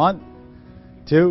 1 2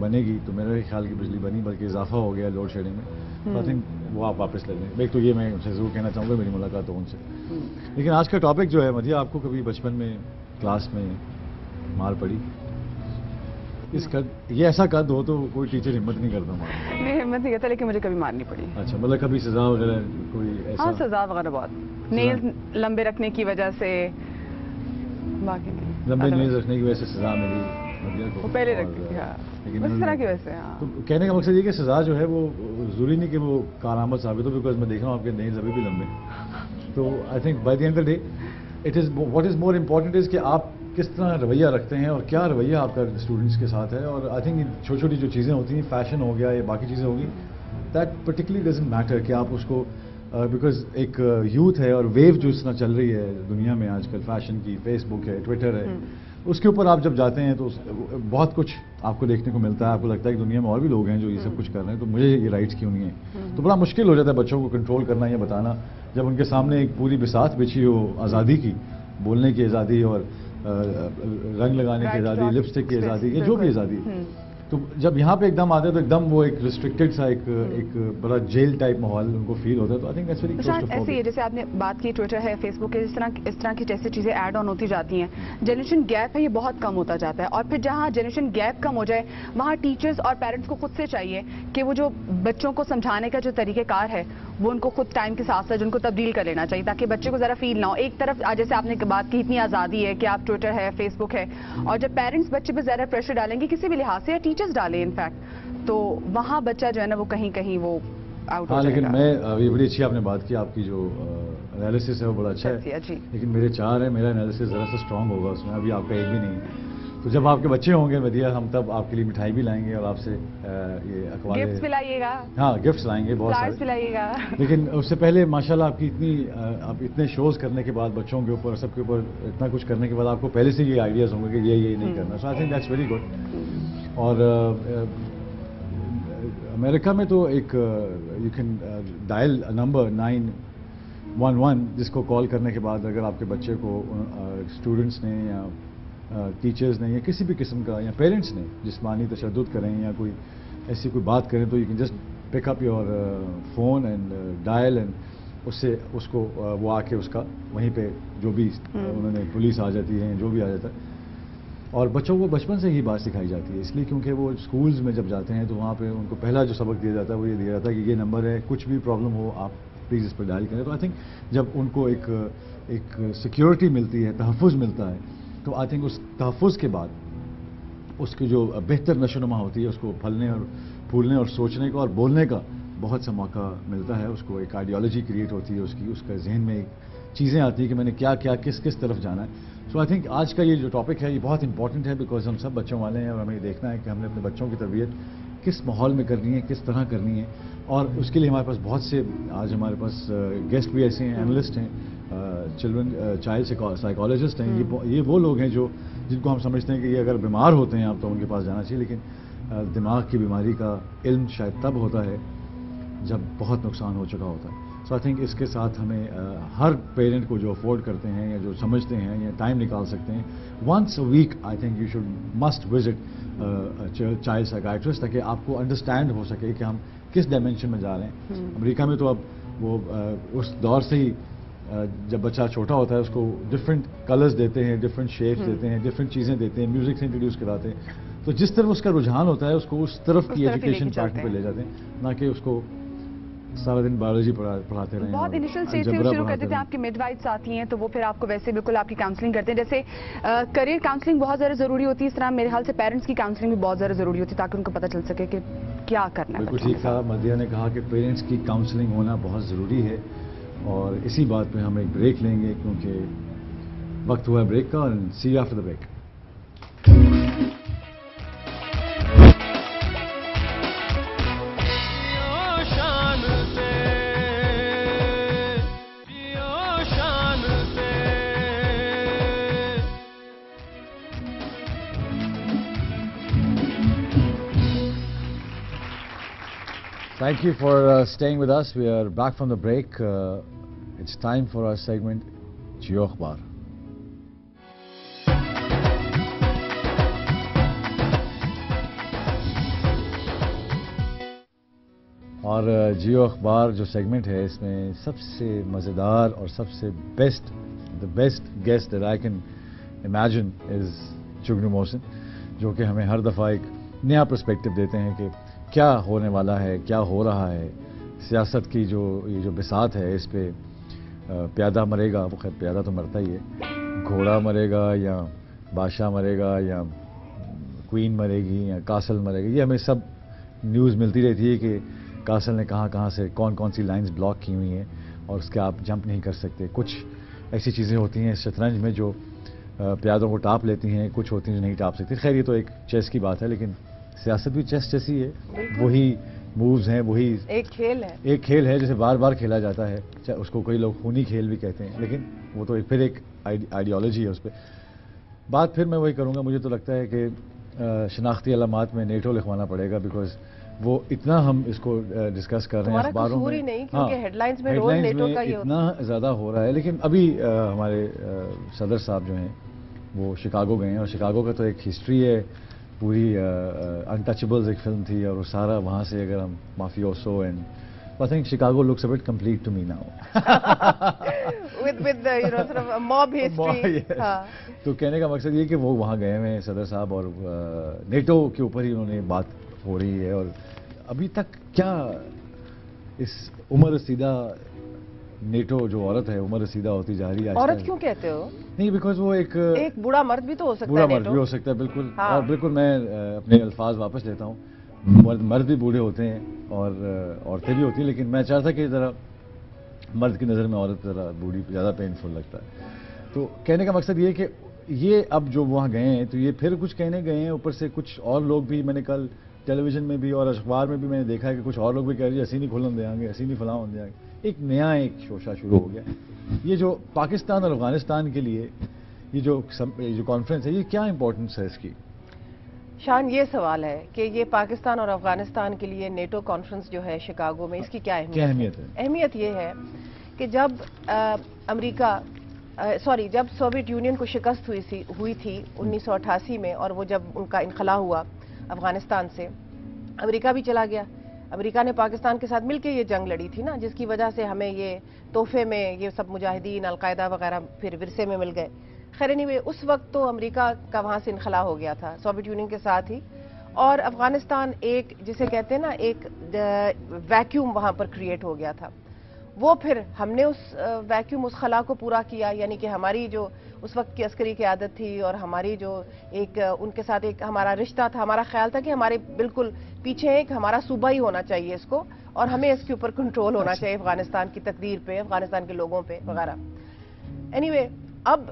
بنے گی تو میرے خیال کی بجلی بنی بلکہ اضافہ ہو گیا لوڈ شیڈنگ میں. تو آئی تھنک وہ آپ واپس لے لیں. ایک تو یہ میں ان سے ضرور کہنا چاہوں گا, میری ملاقات ہو ان سے. لیکن آج کا ٹاپک جو ہے مدیہ, آپ کو کبھی بچپن میں کلاس میں مار پڑی؟ اس قد یہ ایسا قد ہو تو کوئی ٹیچر ہمت نہیں کرتا مار. نہیں ہمت نہیں کرتا, لیکن مجھے کبھی مار نہیں پڑی. اچھا, مطلب کبھی سزا وغیرہ کوئی ایسا؟ ہاں سزا وغیرہ بہت, نیل لمبے رکھنے کی وجہ سے, باقی نہیں. لمبے نیل رکھنے کی وجہ سے سزا ملی مدیہ کو؟ وہ پہلے رکھتی تھی, ہاں اس طرح کی وجہ سے. ہاں تو کہنے کا مقصد یہ کہ سزا جو ہے وہ ضروری نہیں کہ وہ کارآمد ثابت ہو, بیکاز میں دیکھ رہا ہوں آپ کے نیلز ابھی بھی لمبے. تو I think by the end of the day it is what is more important is کہ آپ کس طرح رویہ رکھتے ہیں اور کیا رویہ آپ کا اسٹوڈنٹس کے ساتھ ہے. اور آئی تھنک چھوٹی چھوٹی جو چیزیں ہوتی ہیں, فیشن ہو گیا یا باقی چیزیں ہوگی, دیٹ پرٹیکولرلی ڈزنٹ میٹر کہ آپ اس کو, بیکاز ایک یوتھ ہے اور ویو جو اس طرح چل رہی ہے دنیا میں آج کل فیشن کی, فیس بک ہے, ٹویٹر ہے, اس کے اوپر آپ جب جاتے ہیں تو بہت کچھ آپ کو دیکھنے کو ملتا ہے. آپ کو لگتا ہے کہ دنیا میں اور بھی لوگ ہیں جو یہ سب کچھ کر رہے ہیں, تو مجھے یہ رائٹس کیوں نہیں ہیں. تو بڑا مشکل ہو جاتا ہے بچوں کو کنٹرول کرنا یا بتانا جب ان کے سامنے ایک پوری بساط بچھی ہو آزادی کی, بولنے کی آزادی اور رنگ لگانے کی آزادی, لپسٹک کی آزادی, یہ جو بھی آزادی. تو جب یہاں پہ ایک دم آتے ہیں تو ایک دم وہ ایک ریسٹرکٹڈ سا ایک بڑا جیل ٹائپ ماحول ان کو فیل ہوتا ہے. تو I think that's very close to ایسے ہی ہے جیسے آپ نے بات کی ٹویٹر ہے, فیس بک ہے, اس طرح کی جیسے چیزیں ایڈ آن ہوتی جاتی ہیں. جنریشن گیپ ہے یہ بہت کم ہوتا جاتا ہے, اور پھر جہاں جنریشن گیپ کم ہو جائے وہاں ٹیچرز اور پیرنٹس کو خود سے چاہیے کہ وہ جو بچوں کو سمجھانے کا جو طریقہ کار ہے وہ ان کو خود ٹائم کے ساتھ ساتھ ان کو تبدیل کر لینا چاہیے, تاکہ بچے کو ذرا فیل نہ ہو. ایک طرف جیسے آپ نے بات کی اتنی آزادی ہے کہ آپ ٹویٹر ہے, فیس بک ہے, اور جب پیرنٹس بچے پہ زیادہ پریشر ڈالیں گے کسی بھی لحاظ سے, یا ٹیچرز ڈالیں انفیکٹ, تو وہاں بچہ جو ہے نا وہ کہیں وہ آؤٹ ہو جائے گا. لیکن میں یہ بڑی اچھی آپ نے بات کی, آپ کی جو انالیسس ہے وہ بڑا اچھا ہے, لیکن میرے 4 ہیں, میرا انالیسس ذرا سا اسٹرانگ ہوگا اس میں, ابھی آپ کا ایک بھی نہیں ہے. تو جب آپ کے بچے ہوں گے مدیہ, ہم تب آپ کے لیے مٹھائی بھی لائیں گے اور آپ سے یہ اخبار, گفٹس پلائیے گا. ہاں گفٹس لائیں گے بہت سارے پلائیے گا. لیکن اس سے پہلے ماشاءاللہ آپ کی آپ اتنے شوز کرنے کے بعد بچوں کے اوپر سب کے اوپر اتنا کچھ کرنے کے بعد آپ کو پہلے سے یہ آئیڈیاز ہوں گے کہ یہ نہیں کرنا. So I think that's very good. اور امریکہ میں تو ایک یو کین ڈائل نمبر 911 جس کو کال کرنے کے بعد اگر آپ کے بچے کو اسٹوڈنٹس نے یا ٹیچرز نے یا کسی بھی قسم کا یا پیرنٹس نے جسمانی تشدد کریں یا کوئی ایسی کوئی بات کریں, تو you can just pick up your phone and dial, and اس سے اس کو وہ آ کے اس کا وہیں پہ جو بھی انہوں نے پولیس آ جاتی ہے جو بھی آ جاتا ہے. اور بچوں کو بچپن سے ہی بات سکھائی جاتی ہے, اس لیے کیونکہ وہ اسکولز میں جب جاتے ہیں تو وہاں پہ ان کو پہلا جو سبق دیا جاتا ہے وہ یہ دیا جاتا ہے کہ یہ نمبر ہے, کچھ بھی پرابلم ہو آپ پلیز اس پہ ڈائل کریں. تو آئی تھنک جب ان کو ایک سیکیورٹی ملتی ہے, تحفظ ملتا ہے, تو آئی تھنک اس تحفظ کے بعد اس کی جو بہتر نشو نما ہوتی ہے اس کو پھلنے اور پھولنے اور سوچنے کا اور بولنے کا بہت سا موقع ملتا ہے. اس کو ایک آئیڈیالوجی کریٹ ہوتی ہے, اس کا ذہن میں ایک چیزیں آتی ہیں کہ میں نے کیا کس طرف جانا ہے. سو آئی تھنک آج کا یہ جو ٹاپک ہے یہ بہت امپورٹنٹ ہے, بیکاز ہم سب بچوں والے ہیں اور ہمیں یہ دیکھنا ہے کہ ہم نے اپنے بچوں کی تربیت کس ماحول میں کرنی ہے, کس طرح کرنی ہے. اور اس کے لیے ہمارے پاس بہت سے آج ہمارے پاس گیسٹ بھی ایسے ہیں, اینالسٹ ہیں, چائلڈ سائیکالوجسٹ ہیں. یہ وہ لوگ ہیں جن کو ہم سمجھتے ہیں کہ یہ اگر بیمار ہوتے ہیں آپ تو ان کے پاس جانا چاہیے, لیکن دماغ کی بیماری کا علم شاید تب ہوتا ہے جب بہت نقصان ہو چکا ہوتا ہے. سو آئی تھنک اس کے ساتھ ہمیں ہر پیرنٹ کو جو افورڈ کرتے ہیں یا جو سمجھتے ہیں یا ٹائم نکال سکتے ہیں, once a week I think you should must visit child psychiatrist, تاکہ آپ کو انڈرسٹینڈ ہو سکے کہ ہم کس ڈائمینشن میں جا رہے ہیں. امریکہ میں تو اب وہ اس دور سے ہی جب بچہ چھوٹا ہوتا ہے اس کو ڈفرینٹ کلرز دیتے ہیں, ڈفرینٹ شیپس دیتے ہیں, ڈفرینٹ چیزیں دیتے ہیں, میوزک سے انٹروڈیوس کراتے ہیں. تو جس طرف اس کا رجحان ہوتا ہے اس کو اس طرف کی ایجوکیشن پیٹرن پہ لے جاتے ہیں, نہ کہ اس کو سارا دن بایولوجی پڑھاتے رہے. بہت انیشل اسٹیج سے شروع کرتے تھے. آپ کی مڈ وائفس آتی ہیں تو وہ پھر آپ کو ویسے بالکل آپ کی کاؤنسلنگ کرتے ہیں. جیسے کریئر کاؤنسلنگ بہت زیادہ ضروری ہوتی ہے, اس طرح میرے خیال سے پیرنٹس کی کاؤنسلنگ بھی بہت زیادہ ضروری ہوتی ہے تاکہ ان کو پتہ چل سکے کہ کیا کرنا ہے. بالکل ٹھیک تھا, مدیہ نے کہا کہ پیرنٹس کی کاؤنسلنگ ہونا بہت ضروری ہے, اور اسی بات پہ ہم ایک بریک لیں گے کیونکہ وقت ہوا ہے بریک کا. See you after the break. Thank you for staying with us. We are back from the break. It's time for our segment, Jio Akhbar. اور جیو اخبار جو سیگمنٹ ہے اس میں سب سے مزیدار اور سب سے the best guest that I can imagine is چگنو محسن, جو کہ ہمیں ہر دفعہ ایک نیا پرسپیکٹو دیتے ہیں کہ کیا ہونے والا ہے, کیا ہو رہا ہے. سیاست کی یہ جو بساط ہے اس پہ پیادہ مرے گا, وہ خیر پیادہ تو مرتا ہی ہے, گھوڑا مرے گا یا بادشاہ مرے گا یا کوئین مرے گی یا کاسل مرے گا, یہ ہمیں سب نیوز ملتی رہتی ہے کہ کاسل نے کہاں سے کون سی لائنز بلاک کی ہوئی ہیں اور اس کے آپ جمپ نہیں کر سکتے. کچھ ایسی چیزیں ہوتی ہیں شطرنج میں جو پیادوں کو ٹاپ لیتی ہیں, کچھ ہوتی ہیں جو نہیں ٹاپ سکتی. خیر یہ تو ایک چیس کی بات ہے, لیکن سیاست بھی چیس جیسی ہے, وہی مووز ہیں, وہی ایک کھیل ہے جسے بار بار کھیلا جاتا ہے. اس کو کوئی لوگ خونی کھیل بھی کہتے ہیں, لیکن وہ تو پھر ایک آئیڈیالوجی ہے. اس پہ بات پھر میں وہی کروں گا. مجھے تو لگتا ہے کہ شناختی علامات میں نیٹو لکھوانا پڑے گا, بیکاز وہ اتنا ہم اس کو ڈسکس کر رہے ہیں اخباروں میں, ہیڈ لائنز میں اتنا زیادہ ہو رہا ہے. لیکن ابھی ہمارے صدر صاحب جو ہیں وہ شکاگو گئے ہیں, اور شکاگو کا تو ایک ہسٹری ہے پوری. انٹچبلز ایک فلم تھی اور وہ سارا وہاں سے اگر ہم مافیوسو and I think Chicago looks a bit complete to me now. with the sort of a mob history. تو کہنے کا مقصد یہ کہ وہ وہاں گئے ہوئے ہیں صدر صاحب, اور نیٹو کے اوپر ہی انہوں نے بات ہو رہی ہے. اور ابھی تک کیا اس عمر رسیدہ نیٹو جو عورت ہے عمر رسیدہ ہوتی جا رہی ہے. عورت کیوں کہتے ہو؟ نہیں, بیکاز وہ ایک بوڑھا مرد بھی تو ہو سکتا ہے. بوڑھا مرد بھی ہو سکتا ہے, بالکل. اور بالکل میں اپنے الفاظ واپس لیتا ہوں, مرد بھی بوڑھے ہوتے ہیں اور عورتیں بھی ہوتی ہیں, لیکن میں چاہتا کہ ذرا مرد کی نظر میں عورت ذرا بوڑھی زیادہ پینفل لگتا ہے. تو کہنے کا مقصد یہ کہ یہ اب جو وہاں گئے ہیں تو یہ پھر کچھ کہنے گئے ہیں, اوپر سے کچھ اور لوگ بھی, میں نے کل ٹیلی ویژن میں بھی اور اخبار میں بھی میں نے دیکھا ہے کہ کچھ اور لوگ بھی کہہ رہے ہیں اسی نہیں کھلن دیں گے, اسی نہیں فلاں ہوں دیں گے. ایک نیا ایک شوشہ شروع ہو گیا. یہ جو پاکستان اور افغانستان کے لیے یہ جو کانفرنس ہے, یہ کیا امپورٹنس ہے اس کی؟ شان, یہ سوال ہے کہ یہ پاکستان اور افغانستان کے لیے نیٹو کانفرنس جو ہے شکاگو میں, اس کی کیا اہمیت ہے؟ اہمیت یہ ہے کہ جب جب سوویت یونین کو شکست ہوئی تھی 1988 میں, اور وہ جب ان کا انخلا ہوا افغانستان سے, امریکہ بھی چلا گیا. امریکہ نے پاکستان کے ساتھ مل کے یہ جنگ لڑی تھی نا, جس کی وجہ سے ہمیں یہ تحفے میں یہ سب مجاہدین القاعدہ وغیرہ پھر ورثے میں مل گئے. خیر anyway, اس وقت تو امریکہ کا وہاں سے انخلا ہو گیا تھا سوویت یونین کے ساتھ ہی, اور افغانستان ایک جسے کہتے ہیں نا ایک ویکیوم وہاں پر کریٹ ہو گیا تھا. وہ پھر ہم نے اس ویکیوم, اس خلا کو پورا کیا, یعنی کہ ہماری جو اس وقت کی عسکری قیادت تھی اور ہماری جو ایک ان کے ساتھ ایک ہمارا رشتہ تھا, ہمارا خیال تھا کہ ہمارے بالکل پیچھے ایک ہمارا صوبہ ہی ہونا چاہیے اس کو, اور ہمیں اس کے اوپر کنٹرول ہونا چاہیے افغانستان کی تقدیر پہ, افغانستان کے لوگوں پہ وغیرہ. anyway, اب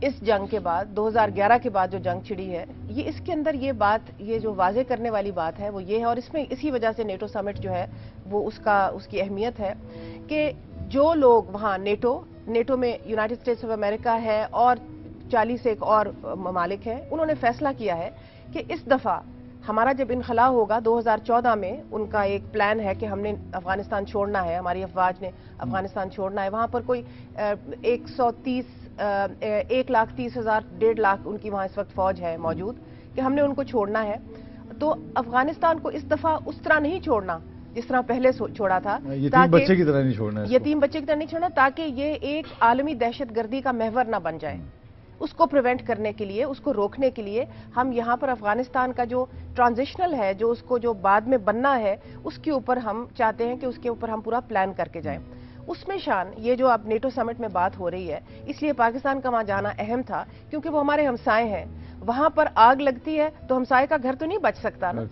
اس جنگ کے بعد 2011 کے بعد جو جنگ چھڑی ہے, یہ اس کے اندر یہ بات, یہ جو واضح کرنے والی بات ہے وہ یہ ہے, اور اس میں اسی وجہ سے نیٹو سمٹ جو ہے وہ اس کی اہمیت ہے کہ جو لوگ وہاں نیٹو میں یونائٹڈ اسٹیٹس آف امریکہ ہے اور 40 ایک اور ممالک ہیں, انہوں نے فیصلہ کیا ہے کہ اس دفعہ ہمارا جب انخلا ہوگا 2014 میں, ان کا ایک پلان ہے کہ ہم نے افغانستان چھوڑنا ہے, ہماری افواج نے افغانستان چھوڑنا ہے. وہاں پر کوئی 1,30,000 1.5 لاکھ ان کی وہاں اس وقت فوج ہے موجود, کہ ہم نے ان کو چھوڑنا ہے. تو افغانستان کو اس دفعہ اس طرح نہیں چھوڑنا جس طرح پہلے چھوڑا تھا, یتیم بچے کی طرح نہیں چھوڑنا, یتیم بچے کی طرح نہیں چھوڑنا, تاکہ یہ ایک عالمی دہشت گردی کا محور نہ بن جائے. اس کو پریونٹ کرنے کے لیے, اس کو روکنے کے لیے ہم یہاں پر افغانستان کا جو ٹرانزیشنل ہے, جو اس کو جو بعد میں بننا ہے, اس کے اوپر ہم چاہتے ہیں کہ اس کے اوپر ہم پورا پلان کر کے جائیں. اس میں شان, یہ جو اب نیٹو سمٹ میں بات ہو رہی ہے, اس لیے پاکستان کا وہاں جانا اہم تھا کیونکہ وہ ہمارے ہمسائے ہیں. وہاں پر آگ لگتی ہے تو ہمسائے کا گھر تو نہیں بچ سکتا نا,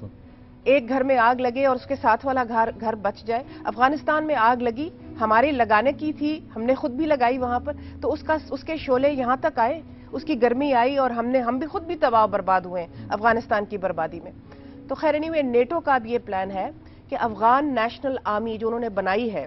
ایک گھر میں آگ لگے اور اس کے ساتھ والا گھر بچ جائے. افغانستان میں آگ لگی, ہمارے لگانے کی تھی, ہم نے خود بھی لگائی وہاں پر, تو اس کے شعلے یہاں تک آئے, اس کی گرمی آئی, اور ہم بھی خود بھی تباہ برباد ہوئے افغانستان کی بربادی میں. تو خیر anyway, نیٹو کا اب یہ پلان ہے کہ افغان نیشنل آرمی جو انہوں نے بنائی ہے,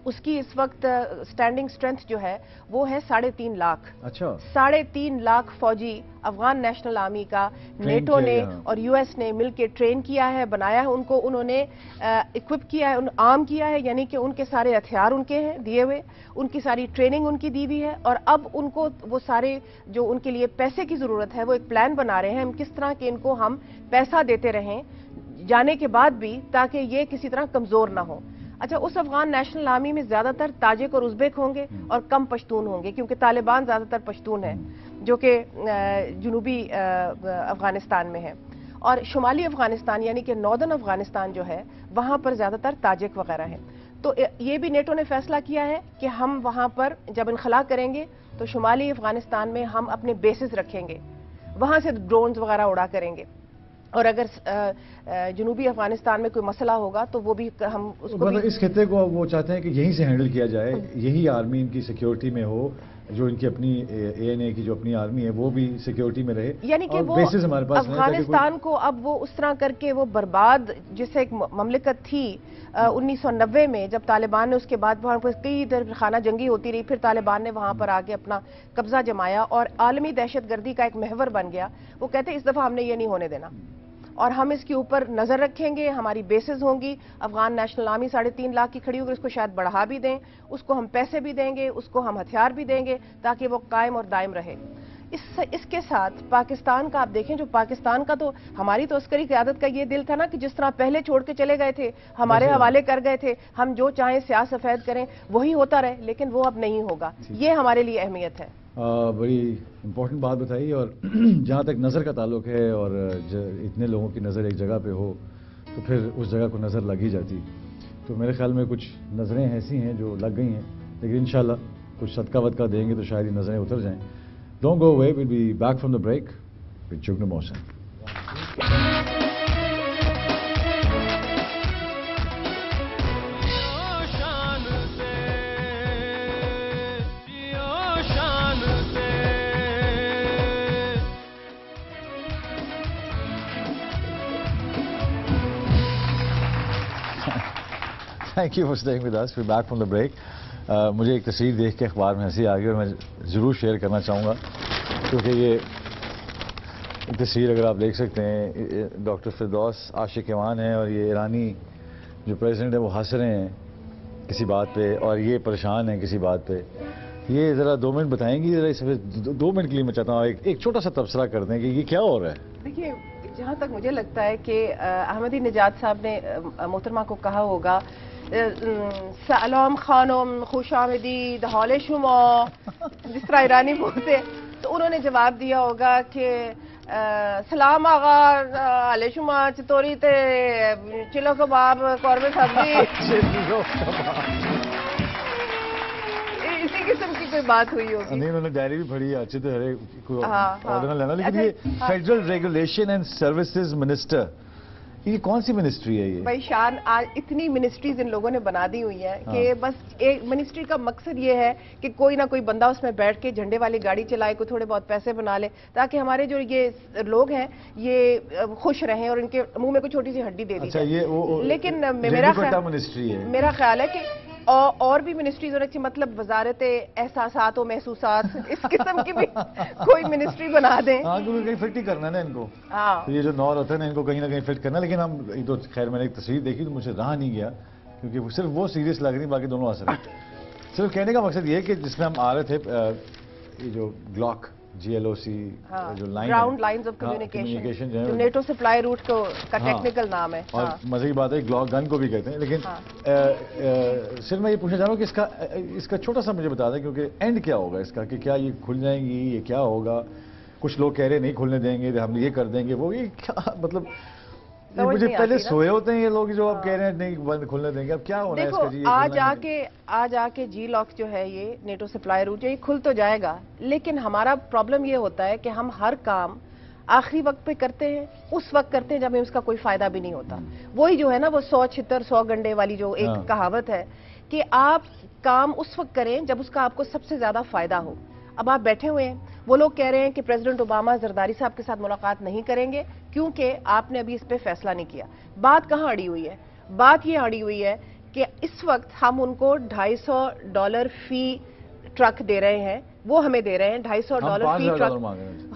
اس کی اس وقت سٹینڈنگ سٹرینتھ جو ہے وہ ہے 3.5 لاکھ. اچھا, 3.5 لاکھ فوجی افغان نیشنل آرمی کا نیٹو نے اور یو ایس نے مل کے ٹرین کیا ہے, بنایا ہے ان کو, انہوں نے اکوپ کیا ہے, عام کیا ہے, یعنی کہ ان کے سارے ہتھیار ان کے ہیں دیے ہوئے, ان کی ساری ٹریننگ ان کی دی ہوئی ہے, اور اب ان کو وہ سارے جو ان کے لیے پیسے کی ضرورت ہے وہ ایک پلان بنا رہے ہیں, ہم کس طرح کہ ان کو ہم پیسہ دیتے رہیں جانے کے بعد بھی تاکہ یہ کسی طرح کمزور نہ ہو. اچھا اس افغان نیشنل آرمی میں زیادہ تر تاجک اور ازبیک ہوں گے اور کم پشتون ہوں گے کیونکہ طالبان زیادہ تر پشتون ہیں جو کہ جنوبی افغانستان میں ہے, اور شمالی افغانستان یعنی کہ ناردرن افغانستان جو ہے وہاں پر زیادہ تر تاجک وغیرہ ہیں. تو یہ بھی نیٹو نے فیصلہ کیا ہے کہ ہم وہاں پر جب انخلا کریں گے تو شمالی افغانستان میں ہم اپنے بیسز رکھیں گے, وہاں سے ڈرونز وغیرہ اڑا کریں گے, اور اگر جنوبی افغانستان میں کوئی مسئلہ ہوگا تو وہ بھی ہم اس کو اس خطے کو وہ چاہتے ہیں کہ یہیں سے ہینڈل کیا جائے, یہی آرمی ان کی سیکیورٹی میں ہو, جو ان کی اپنی اے این اے کی جو اپنی آرمی ہے وہ بھی سیکیورٹی میں رہے, یعنی کہ وہ افغانستان کو اب وہ اس طرح کر کے وہ برباد, جسے ایک مملکت تھی 1990 میں جب طالبان نے اس کے بعد وہاں پر کئی خانہ جنگی ہوتی رہی, پھر طالبان نے وہاں پر آگے اپنا قبضہ جمایا اور عالمی دہشت گردی کا ایک محور بن گیا. وہ کہتے ہیں اس دفعہ ہم نے یہ نہیں ہونے دینا اور ہم اس کے اوپر نظر رکھیں گے, ہماری بیسز ہوں گی. افغان نیشنل آرمی 3.5 لاکھ کی کھڑی ہوگی, اس کو شاید بڑھا بھی دیں, اس کو ہم پیسے بھی دیں گے, اس کو ہم ہتھیار بھی دیں گے تاکہ وہ قائم اور دائم رہے. اس کے ساتھ پاکستان کا آپ دیکھیں, جو پاکستان کا تو ہماری تو عسکری قیادت کا یہ دل تھا نا کہ جس طرح پہلے چھوڑ کے چلے گئے تھے, ہمارے حوالے کر گئے تھے, ہم جو چاہیں سیاہ سفید کریں وہی ہوتا رہے, لیکن وہ اب نہیں ہوگا. یہ ہمارے لیے اہمیت ہے. بڑی امپورٹنٹ بات بتائی, اور جہاں تک نظر کا تعلق ہے اور اتنے لوگوں کی نظر ایک جگہ پہ ہو تو پھر اس جگہ کو نظر لگ ہی جاتی. تو میرے خیال میں کچھ نظریں ایسی ہیں جو لگ گئی ہیں, لیکن انشاءاللہ کچھ صدقہ ودقہ دیں گے تو شاید یہ نظریں اتر جائیں. Don't go away, we'll be back from the break with Jugna Mohsen. Thank you for staying with us. We're back from the break. مجھے ایک تصویر دیکھ کے اخبار میں ہنسی آ گئی اور میں ضرور شیئر کرنا چاہوں گا, کیونکہ یہ ایک تصویر اگر آپ دیکھ سکتے ہیں, ڈاکٹر فردوس عاشق ایوان ہیں اور یہ ایرانی جو پریزیڈنٹ ہے وہ ہنس رہے ہیں کسی بات پہ اور یہ پریشان ہیں کسی بات پہ. یہ ذرا 2 منٹ بتائیں گی, ذرا اس 2 منٹ کے لیے میں چاہتا ہوں ایک چھوٹا سا تبصرہ کر دیں کہ یہ کیا ہو رہا ہے. دیکھیے, جہاں تک مجھے لگتا ہے کہ احمدی نژاد صاحب نے محترمہ کو کہا ہوگا سلام خانم خوش آمدید حال شما, جس طرح ایرانی بولتے, تو انہوں نے جواب دیا ہوگا کہ سلام آقا حال شما چطوری تے چلو کباب قورمے سبزی, اسی قسم کی کوئی بات ہوئی ہوگی. نہیں, انہوں نے ڈائری بھی پڑھی اچھے تو آرڈر لینا, لیکن یہ federal regulation and services minister, یہ کون سی منسٹری ہے یہ؟ بھائی شان, آج اتنی منسٹریز ان لوگوں نے بنا دی ہوئی ہیں کہ بس ایک منسٹری کا مقصد یہ ہے کہ کوئی نہ کوئی بندہ اس میں بیٹھ کے جھنڈے والی گاڑی چلائے, کوئی تھوڑے بہت پیسے بنا لے تاکہ ہمارے جو یہ لوگ ہیں یہ خوش رہیں اور ان کے منہ میں کوئی چھوٹی سی ہڈی دے دی جائے. لیکن میرا خیال ہے کہ اور بھی منسٹریز ہونے چاہیے, مطلب وزارت احساسات و محسوسات, اس قسم کی بھی کوئی منسٹری بنا دیں. ہاں, کیونکہ کہیں فٹ ہی کرنا ہے نا ان کو. ہاں, یہ جو نور ہوتا ہے نا ان کو کہیں نہ کہیں فٹ کرنا. لیکن ہم تو خیر میں نے ایک تصویر دیکھی تو مجھے رہا نہیں گیا, کیونکہ صرف وہ سیریس لگ رہی, باقی دونوں ہنس رہے. صرف کہنے کا مقصد یہ ہے کہ جس میں ہم آ رہے تھے, یہ جو گلاک GLOC جو line ground lines of communication جو نیٹو سپلائی روٹ کا ٹیکنیکل نام ہے, اور مزے کی بات ہے گلاک گن کو بھی کہتے ہیں. لیکن صرف میں یہ پوچھنا چاہ رہا ہوں کہ اس کا چھوٹا سا مجھے بتا دیں, کیونکہ اینڈ کیا ہوگا اس کا, کہ کیا یہ کھل جائیں گی, یہ کیا ہوگا. کچھ لوگ کہہ رہے نہیں کھلنے دیں گے, ہم یہ کر دیں گے, وہ یہ کیا مطلب, مجھے پہلے سوئے ہوتے ہیں یہ لوگ جو آپ کہہ رہے ہیں نہیں بند کھلنے دیں گے, اب کیا ہونا ہے اس کا. جی آج آ کے جی لاک جو ہے یہ نیٹو سپلائی روٹ یہ کھل تو جائے گا, لیکن ہمارا پرابلم یہ ہوتا ہے کہ ہم ہر کام آخری وقت پہ کرتے ہیں, اس وقت کرتے ہیں جب ہمیں اس کا کوئی فائدہ بھی نہیں ہوتا. وہی جو ہے نا وہ 100 چھتر 100 گنڈے والی جو ایک کہاوت ہے کہ آپ کام اس وقت کریں جب اس کا آپ کو سب سے زیادہ فائدہ ہو. اب آپ بیٹھے ہوئے ہیں, وہ لوگ کہہ رہے ہیں کہ پریزیڈنٹ اوباما زرداری صاحب کے ساتھ ملاقات نہیں کریں گے کیونکہ آپ نے ابھی اس پہ فیصلہ نہیں کیا. بات کہاں اڑی ہوئی ہے؟ بات یہ اڑی ہوئی ہے کہ اس وقت ہم ان کو $250 فی ٹرک دے رہے ہیں, وہ ہمیں دے رہے ہیں $250 فی ٹرک.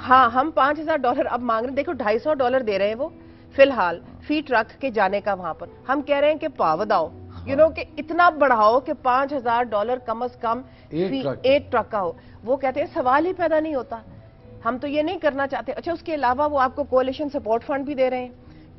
ہاں, ہم $5000 اب مانگ رہے ہیں. دیکھو $250 دے رہے ہیں وہ فی الحال فی ٹرک کے جانے کا وہاں پر. ہم کہہ رہے ہیں کہ پاود آؤ, کہ اتنا بڑھاؤ کہ $5000 کم از کم ایک ٹرک کا ہو. وہ کہتے ہیں سوال ہی پیدا نہیں ہوتا, ہم تو یہ نہیں کرنا چاہتے. اچھا, اس کے علاوہ وہ آپ کو کولیشن سپورٹ فنڈ بھی دے رہے ہیں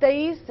$23